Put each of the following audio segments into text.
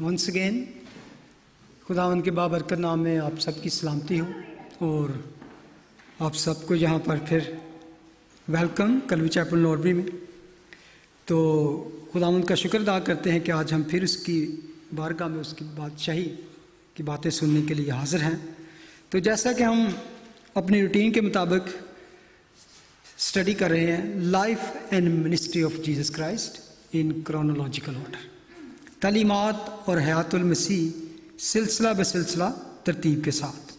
Once again खुदावंद के बाबरकत नाम में आप सबकी सलामती हो और आप सबको यहाँ पर फिर वेलकम कलवी चैपल नॉर्बरी में। तो खुदावंद का शुक्र अदा करते हैं कि आज हम फिर उसकी बारगाह में उसकी बादशाही की बातें सुनने के लिए हाज़िर हैं। तो जैसा कि हम अपनी रूटीन के मुताबिक स्टडी कर रहे हैं life and ministry of Jesus Christ in chronological order, तालीमात और हयातुल मसीह सिलसिला बसिलसिला तरतीब के साथ।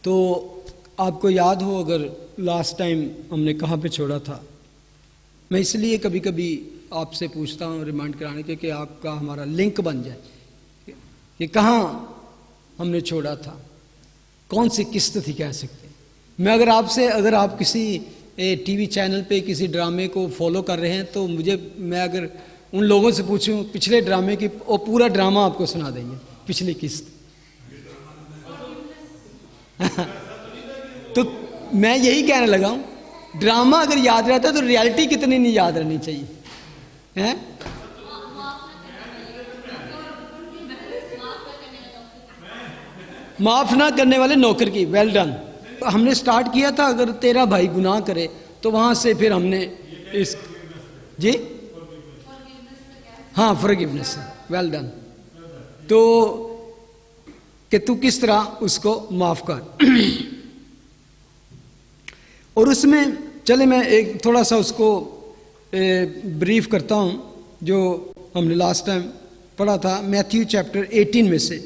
तो आपको याद हो अगर लास्ट टाइम हमने कहाँ पे छोड़ा था, मैं इसलिए कभी कभी आपसे पूछता हूँ रिमाइंड कराने के कि आपका हमारा लिंक बन जाए कि कहाँ हमने छोड़ा था, कौन सी किस्त थी कह सकते हैं। मैं अगर आप किसी टीवी चैनल पे किसी ड्रामे को फॉलो कर रहे हैं तो मैं अगर उन लोगों से पूछूं पिछले ड्रामे की, वो पूरा ड्रामा आपको सुना देंगे, पिछली किस्त। तो मैं यही कहने लगा हूं, ड्रामा अगर याद रहता है तो रियलिटी कितनी नहीं याद रहनी चाहिए, हैं? माफ ना करने वाले नौकर की, वेल डन। हमने स्टार्ट किया था अगर तेरा भाई गुनाह करे, तो वहां से फिर हमने इस जी हाँ फॉरगिवनेस, वेल डन। तो कि तू किस तरह उसको माफ कर। और उसमें चले मैं एक थोड़ा सा उसको ब्रीफ करता हूं जो हमने लास्ट टाइम पढ़ा था मैथ्यू चैप्टर 18 में से,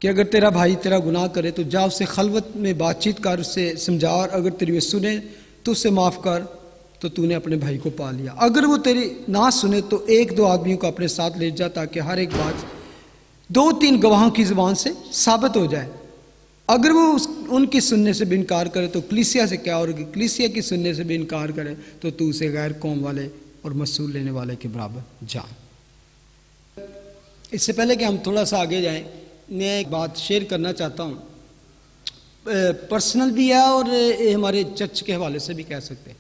कि अगर तेरा भाई तेरा गुनाह करे तो जा उससे खलवत में बातचीत कर, उससे समझा, और अगर तेरी वे सुने तो उससे माफ़ कर, तो तूने अपने भाई को पा लिया। अगर वो तेरी ना सुने तो एक दो आदमियों को अपने साथ ले जा, ताकि हर एक बात 2-3 गवाहों की ज़ुबान से साबित हो जाए। अगर वो उनकी सुनने से भी इनकार करे तो कलीसिया से क्या, और कलीसिया की सुनने से भी इनकार करे तो तू उसे गैर कौम वाले और मसूल लेने वाले के बराबर जान। इससे पहले कि हम थोड़ा सा आगे जाएं, मैं एक बात शेयर करना चाहता हूँ, पर्सनल भी है और हमारे चर्च के हवाले से भी कह सकते हैं।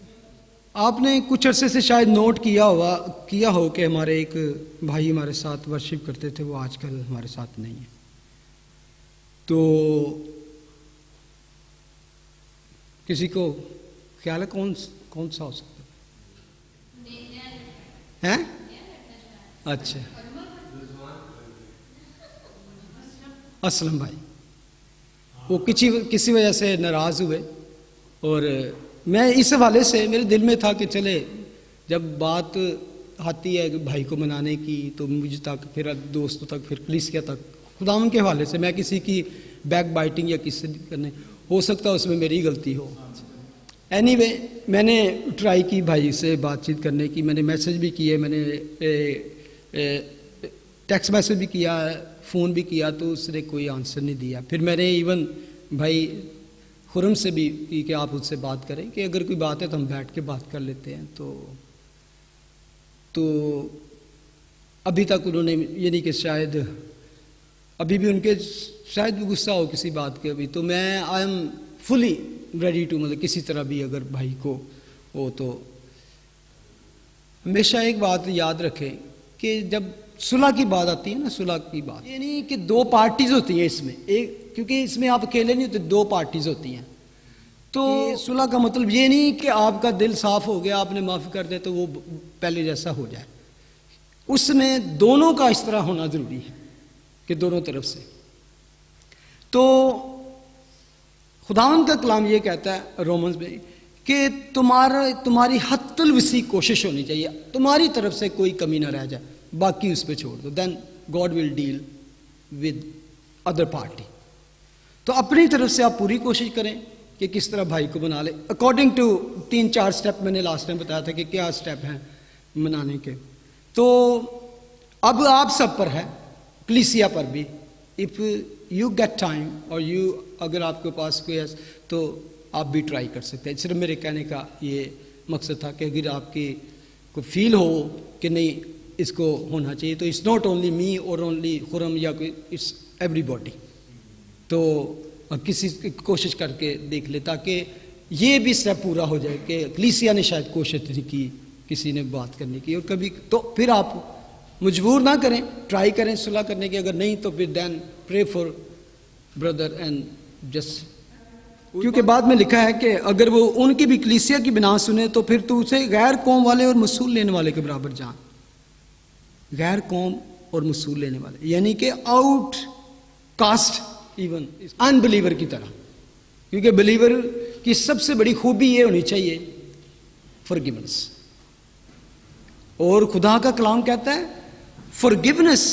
आपने कुछ अरसे से शायद नोट किया हो कि हमारे एक भाई हमारे साथ वर्शिप करते थे, वो आजकल हमारे साथ नहीं है। तो किसी को ख्याल है कौन सा हो सकता है? अच्छा, असलम भाई, वो किसी वजह से नाराज़ हुए, और मैं इस हवाले से मेरे दिल में था कि चले जब बात आती है भाई को मनाने की, तो मुझ तक फिर दोस्तों तक फिर कलीसिया तक, खुदावन के हवाले से मैं किसी की बैक बाइटिंग या किसी करने, हो सकता है उसमें मेरी गलती हो। एनीवे, मैंने ट्राई की भाई से बातचीत करने की, मैंने मैसेज भी किए, मैंने टेक्स्ट मैसेज भी किया, फ़ोन भी किया, तो उसने कोई आंसर नहीं दिया। फिर मैंने इवन भाई खुरम से भी की कि आप उससे बात करें कि अगर कोई बात है तो हम बैठ के बात कर लेते हैं। तो अभी तक उन्होंने ये नहीं कि शायद अभी भी उनके शायद भी गुस्सा हो किसी बात के अभी, तो मैं I am fully ready to, मतलब किसी तरह भी अगर भाई को हो तो हमेशा एक बात याद रखें कि जब सुलह की बात आती है ना, सुलह की बात ये नहीं कि 2 पार्टीज होती हैं इसमें, एक, क्योंकि इसमें आप अकेले नहीं होते, 2 पार्टीज होती हैं। तो सुलह का मतलब ये नहीं कि आपका दिल साफ हो गया, आपने माफ़ी कर दे तो वो पहले जैसा हो जाए। उसमें दोनों का इस तरह होना जरूरी है कि दोनों तरफ से। तो खुदावंद का कलाम ये कहता है रोमन्स में कि तुम्हारी हत्तुल वसी कोशिश होनी चाहिए, तुम्हारी तरफ से कोई कमी ना रह जाए, बाकी उस पर छोड़ दो, then God will deal with other party. तो अपनी तरफ से आप पूरी कोशिश करें कि किस तरह भाई को मना ले, अकॉर्डिंग टू 3-4 स्टेप मैंने लास्ट टाइम बताया था कि क्या स्टेप हैं मनाने के। तो अब आप सब पर है, कलीसिया पर भी, इफ़ यू गेट टाइम और अगर आपके पास कोई है तो आप भी ट्राई कर सकते हैं। सिर्फ मेरे कहने का ये मकसद था कि अगर आपकी को फील हो कि नहीं इसको होना चाहिए, तो इट्स नॉट ओनली मी और ओनली खुरम या कोई, इट्स एवरीबॉडी। तो किसी कोशिश करके देख ले ताकि ये भी स्टेप पूरा हो जाए कि कलीसिया ने शायद कोशिश नहीं की किसी ने बात करने की, और कभी तो फिर आप मजबूर ना करें, ट्राई करें सुलह करने की, अगर नहीं तो फिर then pray for brother and just, क्योंकि बाद में लिखा है कि अगर वो उनकी भी कलीसिया की बिना सुने तो फिर तू उसे गैर कौम वाले और मसूल लेने वाले के बराबर जान। गैर कौम और मसूल लेने वाले यानी कि आउट कास्ट, इवन अनबिलीवर की तरह, क्योंकि बिलीवर की सबसे बड़ी खूबी ये होनी चाहिए फॉरगिवनेस। और खुदा का कलाम कहता है फॉरगिवनेस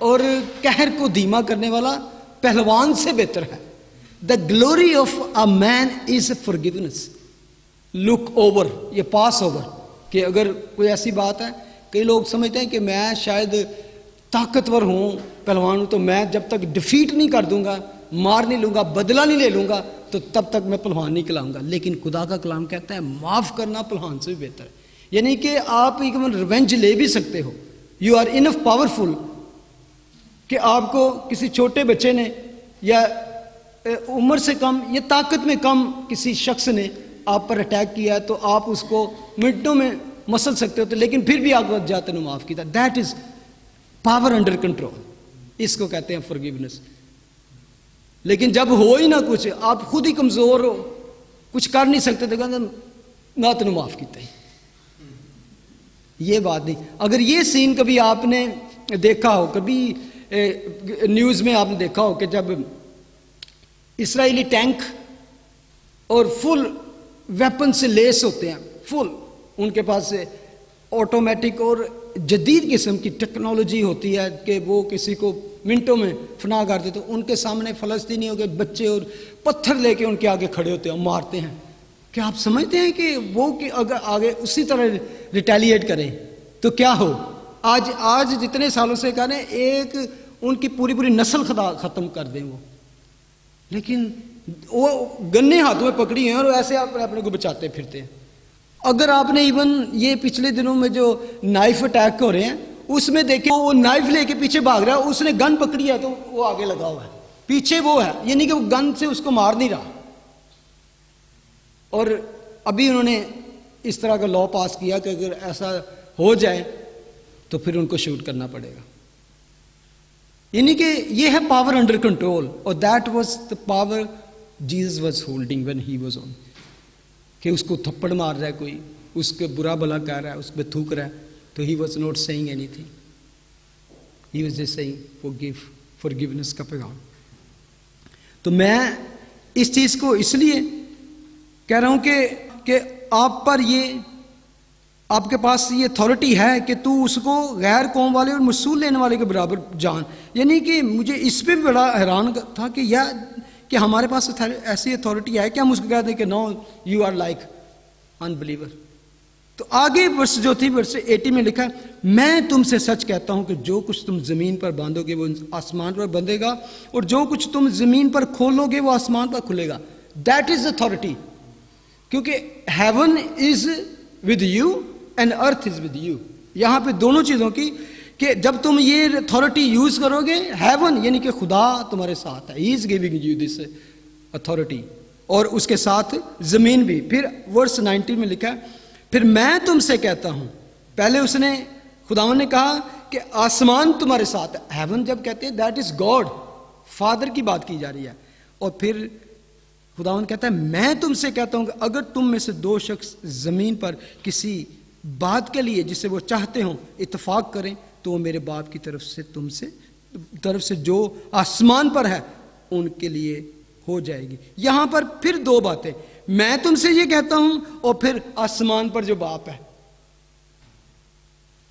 और कहर को धीमा करने वाला पहलवान से बेहतर है। The glory of a man is forgiveness. Look over, ये पास ओवर, कि अगर कोई ऐसी बात है, कई लोग समझते हैं कि मैं शायद ताकतवर हूं, पहलवान हूं, तो मैं जब तक डिफीट नहीं कर दूंगा, मार नहीं लूंगा, बदला नहीं ले लूंगा, तो तब तक मैं पहलवान नहीं कहलाऊंगा। लेकिन खुदा का कलाम कहता है माफ करना पहलवान से भी बेहतर है। यानी कि आप एक रिवेंज ले भी सकते हो। यू आर इनफ पावरफुल कि आपको किसी छोटे बच्चे ने या उम्र से कम या ताकत में कम किसी शख्स ने आप पर अटैक किया है, तो आप उसको मिनटों में मसल सकते हो, तो लेकिन फिर भी आप जाते ने माफ किया। That is power under control, इसको कहते हैं फॉरगिवनेस। लेकिन जब हो ही ना कुछ, आप खुद ही कमजोर हो, कुछ कर नहीं सकते, तो कहते ना तेन माफ किया। ये बात नहीं। अगर ये सीन कभी आपने देखा हो, कभी न्यूज में आपने देखा हो कि जब इस्राएली टैंक और फुल वेपन से लेस होते हैं, फुल उनके पास ऑटोमेटिक और जदीद किस्म की टेक्नोलॉजी होती है कि वो किसी को मिनटों में फना कर देते, तो उनके सामने फलस्तीनियों के बच्चे और पत्थर लेके उनके आगे खड़े होते हैं, मारते हैं। क्या आप समझते हैं कि वो कि अगर आगे उसी तरह रिटेलिएट करें तो क्या हो? आज जितने सालों से कह रहे हैं एक उनकी पूरी पूरी नस्ल खत्म कर दें वो, लेकिन वो गन्ने हाथों में पकड़ी हैं और ऐसे आप अपने को बचाते फिरते हैं। अगर आपने इवन ये पिछले दिनों में जो नाइफ अटैक हो रहे हैं उसमें देखे, वो नाइफ लेके पीछे भाग रहा है, उसने गन पकड़ी है तो वो आगे लगा हुआ है, पीछे वो है, यानी कि वो गन से उसको मार नहीं रहा। और अभी उन्होंने इस तरह का लॉ पास किया कि अगर ऐसा हो जाए तो फिर उनको शूट करना पड़ेगा। यानी कि ये है पावर अंडर कंट्रोल, और that was the power Jesus was holding when he was on. कि उसको थप्पड़ मार रहा है कोई, उसके बुरा भला कह रहा है, उस पर थूक रहा है, तो he was not saying anything, he was just saying forgiveness का पैगाम। तो मैं इस चीज को इसलिए कह रहा हूं कि आप पर ये, आपके पास ये अथॉरिटी है कि तू उसको गैर कौम वाले और मसूल लेने वाले के बराबर जान। यानी कि मुझे इस पे भी बड़ा हैरान था कि यह कि हमारे पास ऐसी अथॉरिटी है कि हम उसको कहते हैं कि no you are like unbeliever. तो आगे वर्ष जो थी, वर्ष 80 में लिखा है, मैं तुमसे सच कहता हूं कि जो कुछ तुम जमीन पर बांधोगे वो आसमान पर बंधेगा, और जो कुछ तुम जमीन पर खोलोगे वो आसमान पर खुलेगा। दैट इज अथॉरिटी, क्योंकि heaven is with you and earth is with you. यहां पे दोनों चीजों की, कि जब तुम ये अथॉरिटी यूज करोगे, हेवन यानी कि खुदा तुम्हारे साथ है, he is giving you this authority, और उसके साथ जमीन भी। फिर वर्स 19 में लिखा है, फिर मैं तुमसे कहता हूं, पहले उसने खुदावन ने कहा कि आसमान तुम्हारे साथ है, हेवन जब कहते हैं दैट इज गॉड, फादर की बात की जा रही है। और फिर खुदावन कहता है मैं तुमसे कहता हूं कि अगर तुम में से दो शख्स जमीन पर किसी बात के लिए जिसे वो चाहते हो इत्तेफाक करें, तो वो मेरे बाप की तरफ से जो आसमान पर है उनके लिए हो जाएगी। यहां पर फिर दो बातें, मैं तुमसे ये कहता हूं और फिर आसमान पर जो बाप है,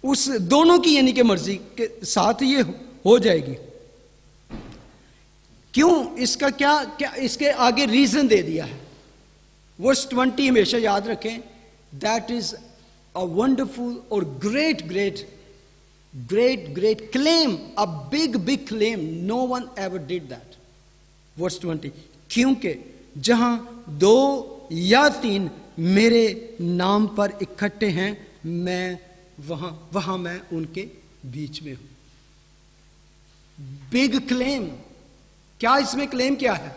उस दोनों की यानी कि मर्जी के साथ ये हो जाएगी। क्यों? इसका क्या इसके आगे रीजन दे दिया है। वर्स 20 हमेशा याद रखें, दैट इज अ वंडरफुल और great claim, a big claim, no one ever did that. Verse 20, क्योंकि जहां दो या तीन मेरे नाम पर इकट्ठे हैं, मैं वहां मैं उनके बीच में हूं। बिग क्लेम, क्या इसमें क्लेम क्या है?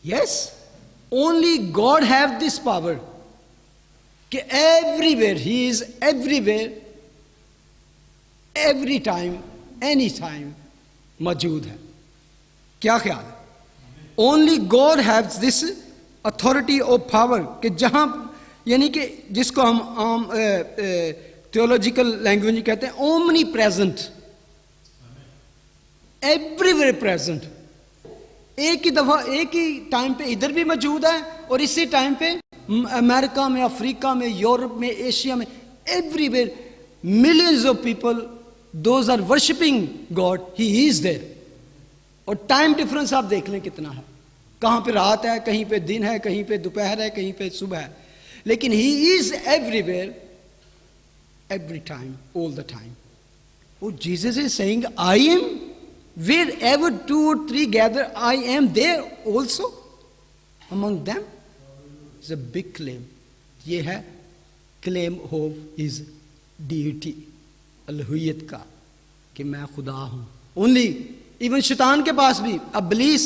Yes, only God have this power. कि everywhere, he is everywhere, every time, any time मौजूद है। क्या ख्याल है? Only God haves this authority of power, कि जहां यानी कि जिसको हम आम थियोलॉजिकल लैंग्वेज में कहते हैं ओमनी प्रेजेंट, एवरीवेयर प्रेजेंट। एक ही दफा एक ही टाइम पे इधर भी मौजूद है और इसी टाइम पे अमेरिका में, अफ्रीका में, यूरोप में, एशिया में, everywhere millions of people, those are worshipping God, he is there. और टाइम डिफरेंस आप देख लें कितना है, कहां पे रात है, कहीं पे दिन है, कहीं पे दोपहर है, कहीं पे सुबह है, लेकिन he is everywhere, every time, all the time. वो Jesus is saying I am wherever 2 or 3 gather, I am there also among them. It's a big claim. ये है claim of his deity, अलहुयत का, कि मैं खुदा हूं। Only even शैतान के पास भी, Iblis,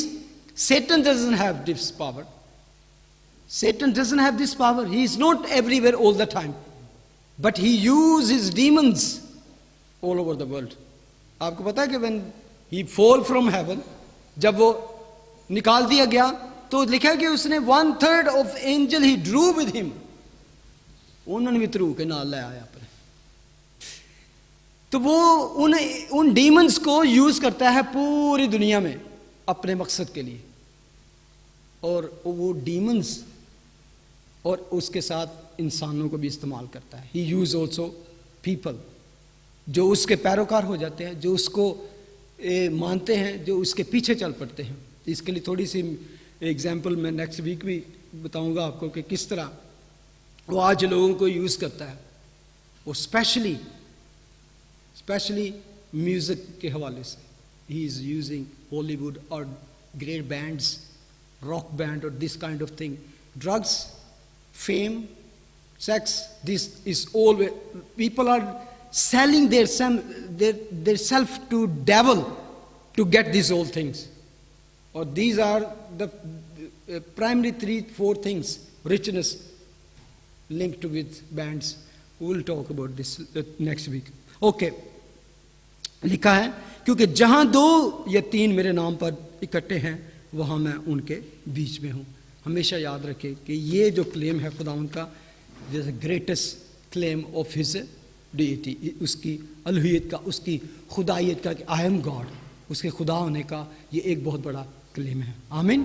Satan doesn't have this power. Satan doesn't have this power. He is not everywhere all the time, but he uses demons all over the world. आपको पता है कि when he fall from heaven, जब वो निकाल दिया गया तो लिखा कि उसने 1/3 of angel he drew with him, उन्होंने भी थ्रू के नाल ले आया अपने। तो वो उन डीमंस को यूज करता है पूरी दुनिया में अपने मकसद के लिए, और वो डीमंस और उसके साथ इंसानों को भी इस्तेमाल करता है। ही यूज ऑल्सो पीपल, जो उसके पैरोकार हो जाते हैं, जो उसको मानते हैं, जो उसके पीछे चल पड़ते हैं। इसके लिए थोड़ी सी एग्जाम्पल मैं नेक्स्ट वीक भी बताऊंगा आपको कि किस तरह वो आज लोगों को यूज़ करता है, वो स्पेशली म्यूज़िक के हवाले से। ही इज़ यूजिंग हॉलीवुड और ग्रेट बैंड्स, रॉक बैंड और this kind of thing, drugs, fame, sex, this is all people are selling their self to devil to get these all things. Or these are the primary 3-4 things, richness linked with bands. We will talk about this next week. Okay, लिखा है क्योंकि जहां 2 या 3 मेरे नाम पर इकट्ठे हैं वहां मैं उनके बीच में हूं। हमेशा याद रखें कि ये जो क्लेम है खुदा उनका, this is the greatest claim of his deity, उसकी अलुहियत का, उसकी खुदाइयत का, कि आई एम गॉड, उसके खुदा होने का ये एक बहुत बड़ा क्लेम है। आमीन।